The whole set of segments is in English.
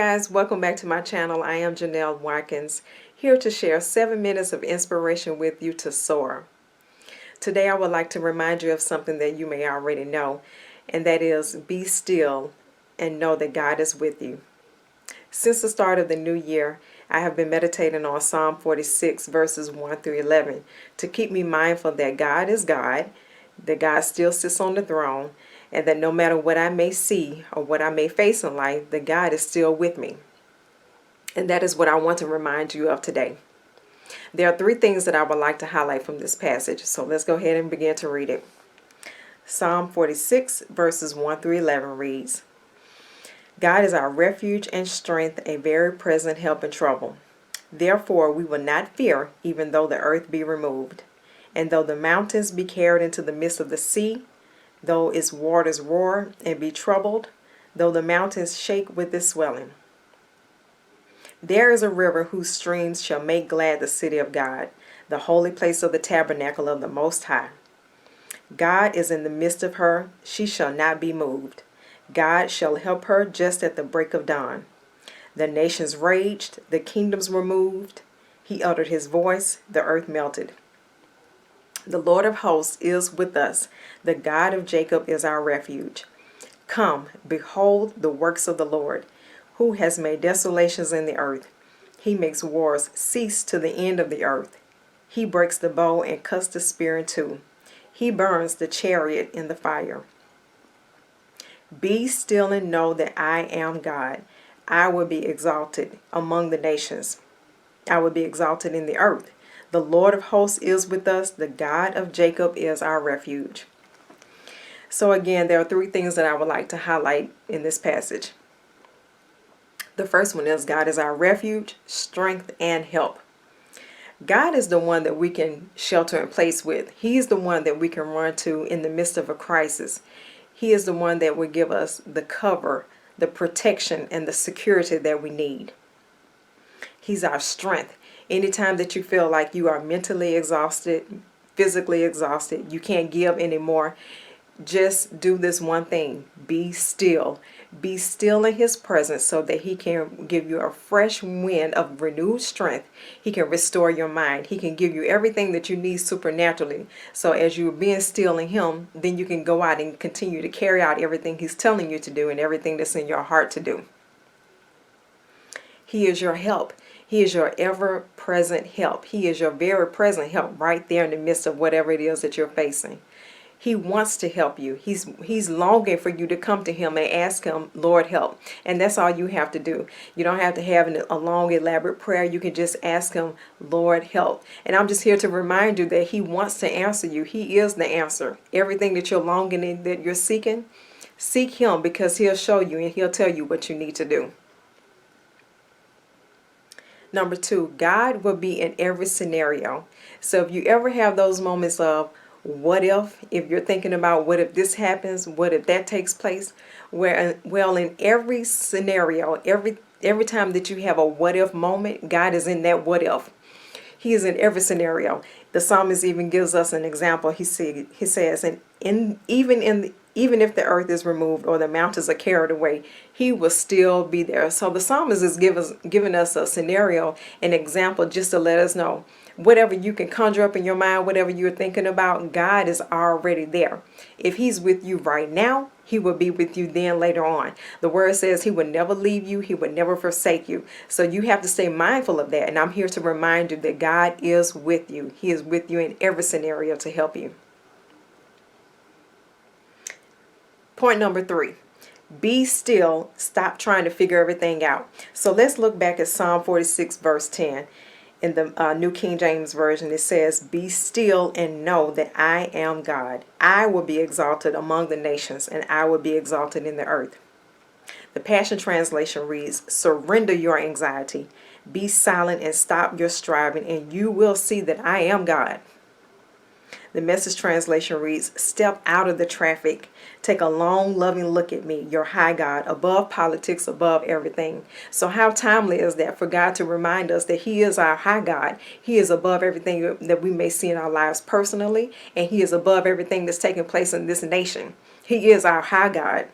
guys, welcome back to my channel. I am Janelle Watkins, here to share 7 minutes of inspiration with you to soar. Today I would like to remind you of something that you may already know, and that is be still and know that God is with you. Since the start of the new year, I have been meditating on Psalm 46 verses 1 through 11 to keep me mindful that God is God, that God still sits on the throne, and that no matter what I may see or what I may face in life, that God is still with me. And that is what I want to remind you of today. There are 3 things that I would like to highlight from this passage, so let's go ahead and begin to read it. Psalm 46 verses 1 through 11 reads, God is our refuge and strength, a very present help in trouble. Therefore we will not fear, even though the earth be removed, and though the mountains be carried into the midst of the sea, though its waters roar and be troubled, though the mountains shake with its swelling. There is a river whose streams shall make glad the city of God, the holy place of the tabernacle of the Most High. God is in the midst of her, she shall not be moved. God shall help her just at the break of dawn. The nations raged, the kingdoms were moved. He uttered his voice, the earth melted. The Lord of hosts is with us. The God of Jacob is our refuge. Come, behold the works of the Lord, who has made desolations in the earth. He makes wars cease to the end of the earth. He breaks the bow and cuts the spear in two. He burns the chariot in the fire. Be still and know that I am God. I will be exalted among the nations. I will be exalted in the earth. The Lord of hosts is with us. The God of Jacob is our refuge. So again, there are 3 things that I would like to highlight in this passage. The first one is God is our refuge, strength, and help. God is the one that we can shelter in place with. He's the one that we can run to in the midst of a crisis. He is the one that will give us the cover, the protection, and the security that we need. He's our strength. Anytime that you feel like you are mentally exhausted, physically exhausted, you can't give anymore, just do this one thing. Be still. Be still in his presence so that he can give you a fresh wind of renewed strength. He can restore your mind. He can give you everything that you need supernaturally. So as you're being still in him, then you can go out and continue to carry out everything he's telling you to do and everything that's in your heart to do. He is your help. He is your ever-present help. He is your very present help right there in the midst of whatever it is that you're facing. He wants to help you. He's longing for you to come to him and ask him, Lord, help. And that's all you have to do. You don't have to have a long, elaborate prayer. You can just ask him, Lord, help. And I'm just here to remind you that he wants to answer you. He is the answer. Everything that you're longing in, that you're seeking, seek him, because he'll show you and he'll tell you what you need to do. Number 2, God will be in every scenario. So if you ever have those moments of what if you're thinking about what if this happens, what if that takes place, well, in every scenario, every time that you have a what if moment, God is in that what if. He is in every scenario. The psalmist even gives us an example. He says, even if the earth is removed or the mountains are carried away, he will still be there. So the psalmist is giving us a scenario, an example, just to let us know whatever you can conjure up in your mind, whatever you're thinking about, God is already there. If he's with you right now, he will be with you then later on. The word says he would never leave you. He would never forsake you. So you have to stay mindful of that. And I'm here to remind you that God is with you. He is with you in every scenario to help you. Point number 3. Be still. Stop trying to figure everything out. So let's look back at Psalm 46 verse 10. In the New King James Version, it says, be still and know that I am God. I will be exalted among the nations, and I will be exalted in the earth. The Passion Translation reads, surrender your anxiety. Be silent and stop your striving, and you will see that I am God. The Message translation reads, step out of the traffic. Take a long, loving look at me, your high God, above politics, above everything. So how timely is that for God to remind us that he is our high God. He is above everything that we may see in our lives personally, and he is above everything that's taking place in this nation. He is our high God.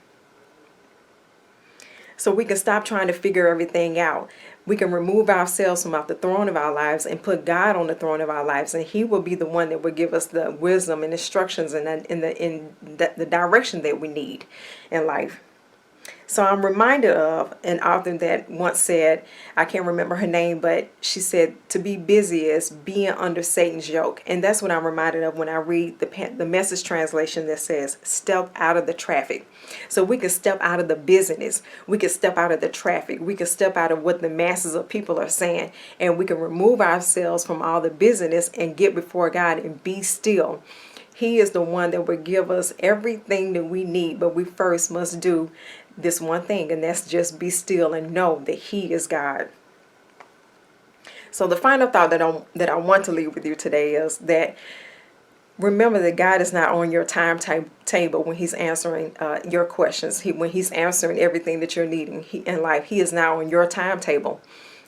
So we can stop trying to figure everything out. We can remove ourselves from off the throne of our lives and put God on the throne of our lives, and He will be the one that will give us the wisdom and instructions and the direction that we need in life. So I'm reminded of an author that once said, I can't remember her name, but she said to be busy is being under Satan's yoke. And that's what I'm reminded of when I read the Message translation that says, step out of the traffic. So we can step out of the busyness. We can step out of the traffic. We can step out of what the masses of people are saying. And we can remove ourselves from all the busyness and get before God and be still. He is the one that will give us everything that we need, but we first must do this one thing, and that's just be still and know that He is God. So the final thought that I want to leave with you today is that remember that God is not on your timetable when He's answering your questions. When He's answering everything that you're needing in life, He is now on your timetable.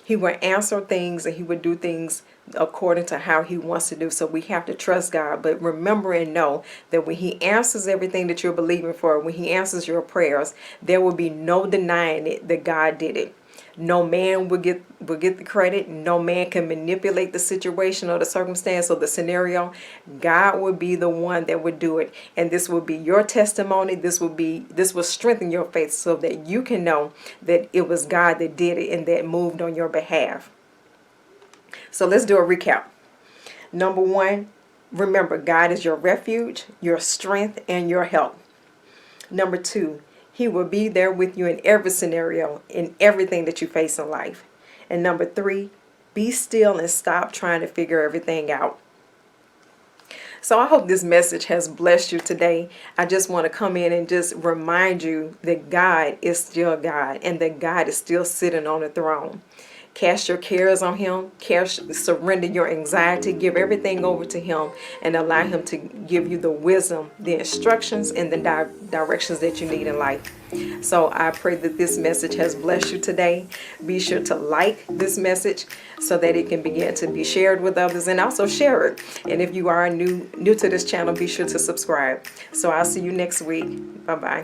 He will answer things and He will do things according to how He wants to do. So we have to trust God. But remember and know that when He answers everything that you're believing for, when He answers your prayers, there will be no denying it that God did it. No man will get the credit. No man can manipulate the situation or the circumstance or the scenario. God will be the one that would do it. And this will be your testimony. This will strengthen your faith so that you can know that it was God that did it and that moved on your behalf. So let's do a recap. Number one, remember God is your refuge, your strength, and your help. Number two, He will be there with you in every scenario, in everything that you face in life. And number three, be still and stop trying to figure everything out. So I hope this message has blessed you today. I just want to come in and just remind you that God is still God and that God is still sitting on the throne. Cast your cares on Him. Surrender your anxiety. Give everything over to Him and allow Him to give you the wisdom, the instructions, and the directions that you need in life. So I pray that this message has blessed you today. Be sure to like this message so that it can begin to be shared with others, and also share it. And if you are new to this channel, be sure to subscribe. So I'll see you next week. Bye-bye.